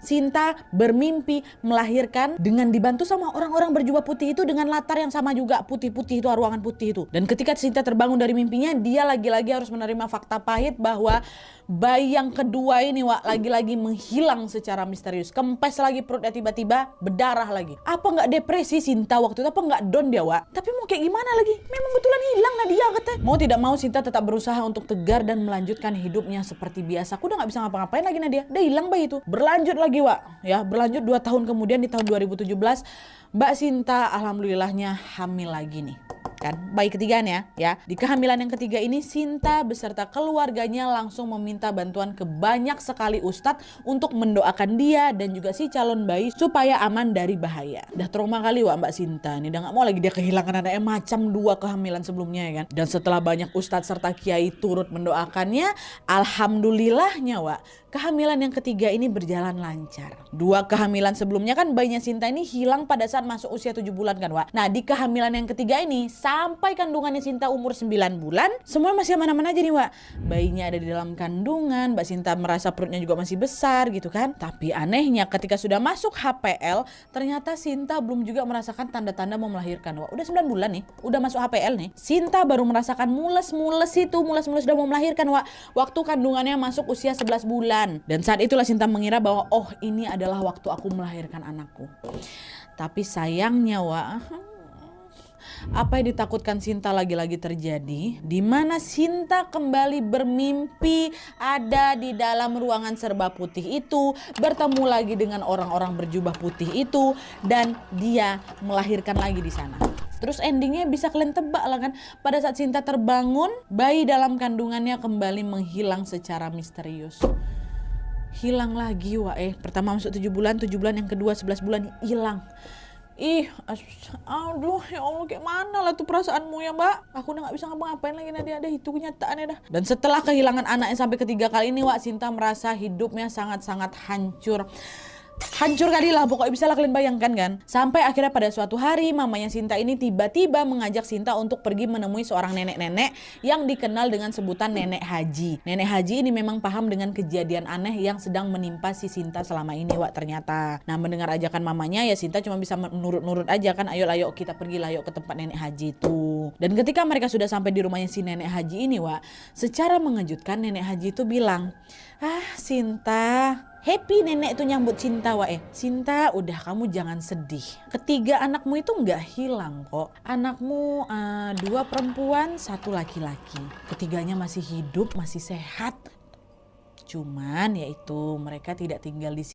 Sinta bermimpi melahirkan dengan dibantu sama orang-orang berjubah putih itu dengan latar yang sama juga, putih-putih itu, ruangan putih itu. Dan ketika Sinta terbangun dari mimpinya, dia lagi-lagi harus menerima fakta pahit bahwa bayi yang kedua ini Wak lagi-lagi menghilang secara misterius. Kempes lagi perutnya, tiba-tiba berdarah lagi. Apa nggak depresi Sinta waktu itu? Apa nggak down dia Wak? Tapi mau kayak gimana lagi? Memang betulan hilang Nadia katanya. Mau tidak mau Sinta tetap berusaha untuk tegar dan melanjutkan hidupnya seperti biasa. Aku udah nggak bisa ngapa-ngapain lagi Nadia. Udah hilang bayi itu. Berlanjut lagi Wak. Ya, berlanjut 2 tahun kemudian di tahun 2017 Mbak Sinta alhamdulillahnya hamil lagi nih. Kan bayi ketiganya ya. Di kehamilan yang ketiga ini Sinta beserta keluarganya langsung meminta bantuan ke banyak sekali ustadz untuk mendoakan dia dan juga si calon bayi supaya aman dari bahaya. Udah trauma kali Wak Mbak Sinta nih, udah gak mau lagi dia kehilangan anaknya macam 2 kehamilan sebelumnya ya kan. Dan setelah banyak ustadz serta kiai turut mendoakannya, alhamdulillahnya Wak, kehamilan yang ketiga ini berjalan lancar. 2 kehamilan sebelumnya kan bayinya Sinta ini hilang pada saat masuk usia 7 bulan kan Wak. Nah di kehamilan yang ketiga ini sampai kandungannya Sinta umur 9 bulan, semua masih aman-aman aja nih Wak. Bayinya ada di dalam kandungan, Mbak Sinta merasa perutnya juga masih besar gitu kan. Tapi anehnya ketika sudah masuk HPL, ternyata Sinta belum juga merasakan tanda-tanda mau melahirkan Wak. Udah 9 bulan nih, udah masuk HPL nih. Sinta baru merasakan mules-mules udah mau melahirkan Wak. Waktu kandungannya masuk usia 11 bulan. Dan saat itulah Sinta mengira bahwa oh ini adalah waktu aku melahirkan anakku. Tapi sayangnya Wak, apa yang ditakutkan Sinta lagi-lagi terjadi, di mana Sinta kembali bermimpi ada di dalam ruangan serba putih itu, bertemu lagi dengan orang-orang berjubah putih itu, dan dia melahirkan lagi di sana. Terus endingnya bisa kalian tebak lah kan, pada saat Sinta terbangun, bayi dalam kandungannya kembali menghilang secara misterius. Hilang lagi Wak pertama masuk 7 bulan, yang kedua 11 bulan hilang. Ih, aduh ya Allah, kayak mana lah tuh perasaanmu ya Mbak. Aku udah gak bisa ngapa-ngapain lagi Nadia, ada itu kenyataannya dah. Dan setelah kehilangan anaknya sampai ketiga kali ini Wak, Sinta merasa hidupnya sangat-sangat hancur. Hancur kali lah pokoknya, bisa lah kalian bayangkan kan. Sampai akhirnya pada suatu hari mamanya Sinta ini tiba-tiba mengajak Sinta untuk pergi menemui seorang nenek-nenek yang dikenal dengan sebutan Nenek Haji. Nenek Haji ini memang paham dengan kejadian aneh yang sedang menimpa si Sinta selama ini Wak ternyata. Nah mendengar ajakan mamanya ya Sinta cuma bisa menurut-nurut aja kan. Ayo kita pergi lah yuk ke tempat Nenek Haji itu. Dan ketika mereka sudah sampai di rumahnya si Nenek Haji ini Wak, secara mengejutkan Nenek Haji itu bilang, Sinta, happy nenek tuh nyambut Sinta Wak Sinta udah kamu jangan sedih. Ketiga anakmu itu nggak hilang kok. Anakmu 2 perempuan 1 laki-laki. Ketiganya masih hidup, masih sehat. Cuman yaitu mereka tidak tinggal di sini.